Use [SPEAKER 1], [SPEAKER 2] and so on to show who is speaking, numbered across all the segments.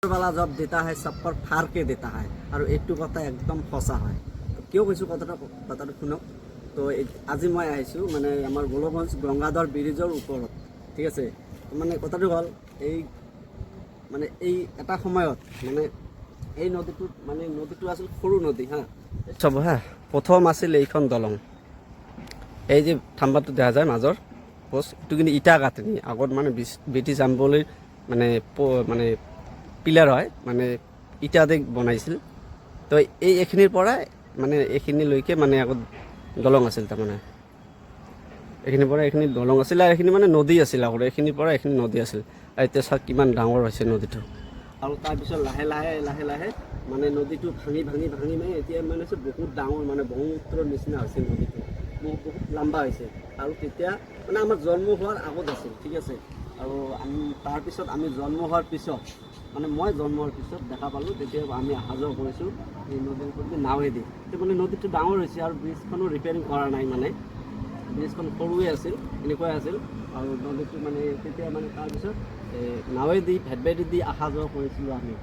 [SPEAKER 1] वाला जब देता है सब पर फाड़ के देता है और এইটো কথা একদম সঁচা হয়। কিয় কৈছোঁ কথাটো শুনক। তো আজি মই আহিছোঁ মানে আমাৰ গোলগঞ্জ গংগাধৰ ব্ৰিজৰ ওপৰত, ঠিক আছে। মানে কথাটো হ'ল এই এটা সময়ত মানে এই নদীটো আছিল সৰু নদী চব প্ৰথম আছিল এইখন দলং। এই যে থাম্বাটো দেখা যায় মাজৰ পোষ্ট, এইটো কিন্তু ইটা গাঁথনি আগত মানে ব্ৰিটিছ আমবলিৰ মানে পিলাৰ হয়, মানে ইটাতে বনাইছিল। তো এইখিনিৰ পৰা মানে এইখিনিলৈকে মানে আগত দলং আছিল, তাৰমানে এইখিনিৰ পৰা এইখিনি দলং আছিল আৰু এইখিনি মানে নদী আছিল আগতে, এইখিনিৰ পৰা এইখিনি নদী আছিল। আৰু এতিয়া চাওক কিমান ডাঙৰ হৈছে নদীটো। আৰু তাৰপিছত লাহে লাহে মানে নদীটো ভাঙি মানে এতিয়া মানে বহুত ডাঙৰ মানে ব্ৰহ্মপুত্ৰৰ নিচিনা হৈছে নদীটো, বহুত লম্বা হৈছে। আৰু তেতিয়া মানে আমাৰ জন্ম হোৱাৰ আগত আছিল, ঠিক আছে। আৰু তাৰপিছত আমি জন্ম হোৱাৰ পিছত মানে মই জন্ম হোৱাৰ পিছত দেখা পালোঁ, তেতিয়া আমি অহা যোৱা কৰিছোঁ এই নদীৰ ওপৰত নাৱেদি। মানে নদীটো ডাঙৰ হৈছে আৰু ব্ৰিজখনো ৰিপেয়াৰিং কৰা নাই, মানে ব্ৰিজখন সৰুৱে আছিল, এনেকুৱাই আছিল। আৰু নদীটো মানে তেতিয়া মানে তাৰপিছত নাৱেদি ভেটবেদি অহা যোৱা কৰিছিলোঁ আমি।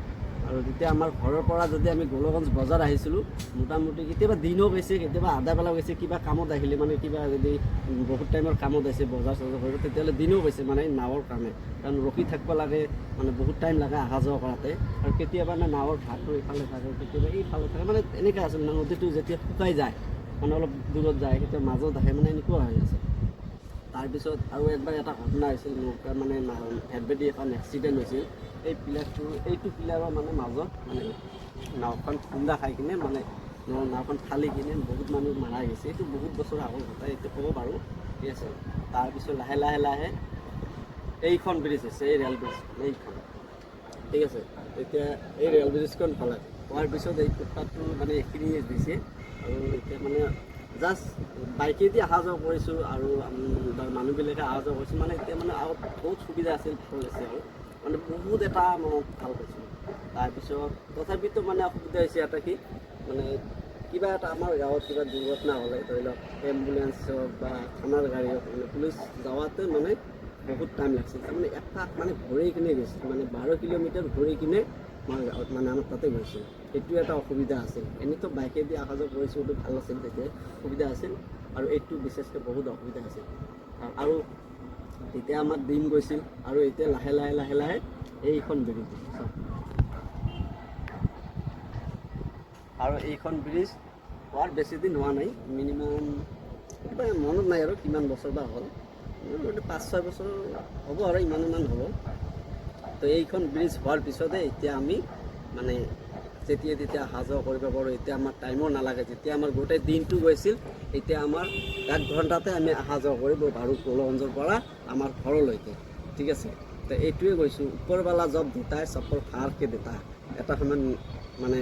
[SPEAKER 1] আৰু যেতিয়া আমাৰ ঘৰৰ পৰা যদি আমি গোলগঞ্জ বজাৰ আহিছিলোঁ, মোটামুটি কেতিয়াবা দিনো গৈছে, কেতিয়াবা আধা বেলা গৈছে, কিবা কামত আহিলে মানে কিবা যদি বহুত টাইমৰ কামত আহিছে বজাৰ চজাৰ কৰিব, তেতিয়াহ'লে দিনো গৈছে মানে নাৱৰ কাৰণে। কাৰণ ৰখি থাকিব লাগে, মানে বহুত টাইম লাগে অহা যোৱা কৰাতে। আৰু কেতিয়াবা মানে নাৱৰ ঘাটটো এইফালে থাকে, কেতিয়াবা এইফালে থাকে, মানে এনেকৈ আছিল। নদীটো যেতিয়া শুকাই যায় মানে অলপ দূৰত যায়, কেতিয়াবা মাজত আহে, মানে এনেকুৱা হৈ আছে। তাৰপিছত আৰু একবাৰ এটা ঘটনা হৈছিল, নৌকা মানে ভেটবেদি এখন এক্সিডেণ্ট হৈছিল। এইটো পিলাৰৰ মানে মাজত মানে নাওখন খুন্দা খাই কিনে মানে নাওখন ফালি কিনে বহুত মানুহ মাৰা গৈছে। এইটো বহুত বছৰ আগৰ কথা, এইটো ক'ব পাৰোঁ, ঠিক আছে। তাৰপিছত লাহে এইখন ব্ৰিজ হৈছে, এই ৰেল ব্ৰিজ এইখন, ঠিক আছে। এতিয়া এই ৰেল ব্ৰিজখন হোৱাৰ পিছত এই ফুটপাথটো মানে এইখিনি দিছে। আৰু এতিয়া মানে জাষ্ট বাইকেদি অহা যোৱা কৰিছোঁ আৰু মানুহবিলাকে অহা যোৱা কৰিছোঁ। মানে এতিয়া মানে আৰু বহুত সুবিধা আছিল, ভাল হৈছে আৰু মানে বহুত এটা ভাল পাইছোঁ। তাৰপিছত তথাপিতো মানে অসুবিধা হৈছে এটা কি, মানে কিবা এটা আমাৰ গাঁৱত কিবা দুৰ্ঘটনা হ'লে, ধৰি লওক এম্বুলেঞ্চ হওক বা থানাৰ গাড়ী হওক, মানে পুলিচ যাওঁতে মানে বহুত টাইম লাগিছিল। তাৰমানে এপাক মানে ঘূৰি কিনে গৈছিল, মানে 12 কিলোমিটাৰ ঘূৰি কিনে মই গাঁৱত মানে আমাৰ তাতে গৈছোঁ। সেইটো এটা অসুবিধা আছিল। এনেইতো বাইকেদি অহা যোৱা কৰিছোঁ, সেইটো ভাল আছিল, তেতিয়া সুবিধা আছিল। আৰু এইটো বিশেষকৈ বহুত অসুবিধা আছিল। আৰু তেতিয়া আমাৰ দিন গৈছিল। আৰু এতিয়া লাহে লাহে এইখন ব্ৰিজ চাওক। আৰু এইখন ব্ৰিজ হোৱাৰ বেছি দিন হোৱা নাই, মিনিমাম কিবা মনত নাই আৰু কিমান বছৰ বা হ'ল, 5-6 বছৰ হ'ব আৰু ইমান হ'ব। তো এইখন ব্ৰিজ হোৱাৰ পিছতে এতিয়া আমি মানে তেতিয়া অহা যোৱা কৰিব পাৰোঁ। এতিয়া আমাৰ টাইমো নালাগে। যেতিয়া আমাৰ গোটেই দিনটো গৈছিল, এতিয়া আমাৰ 1 ঘণ্টাতে আমি অহা যোৱা কৰিব পাৰোঁ গোলগঞ্জৰ পৰা আমাৰ ঘৰলৈকে, ঠিক আছে। তো এইটোৱে কৈছোঁ, ওপৰৱালা জব দেতা है सब पर फाड़ के देता है। এটা সময়ত মানে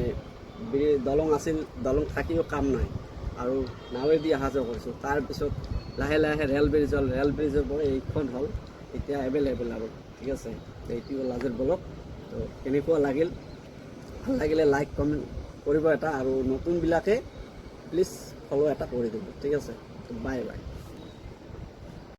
[SPEAKER 1] দলং আছিল, দলং থাকিও কাম নাই আৰু নাৱেদি অহা যোৱা কৰিছোঁ। তাৰপিছত লাহে ৰেল ব্ৰিজৰ পৰা এইখন হ'ল এতিয়া এভেইলেবল আৰু, ঠিক আছে। এইটো হ'ল আজিৰ ব্লগ। তো কেনেকুৱা লাগিল, ভাল লাগিলে লাইক কমেণ্ট কৰিব এটা, আৰু নতুনবিলাকে প্লিজ ফ'ল' এটা কৰি দিব, ঠিক আছে। বাই।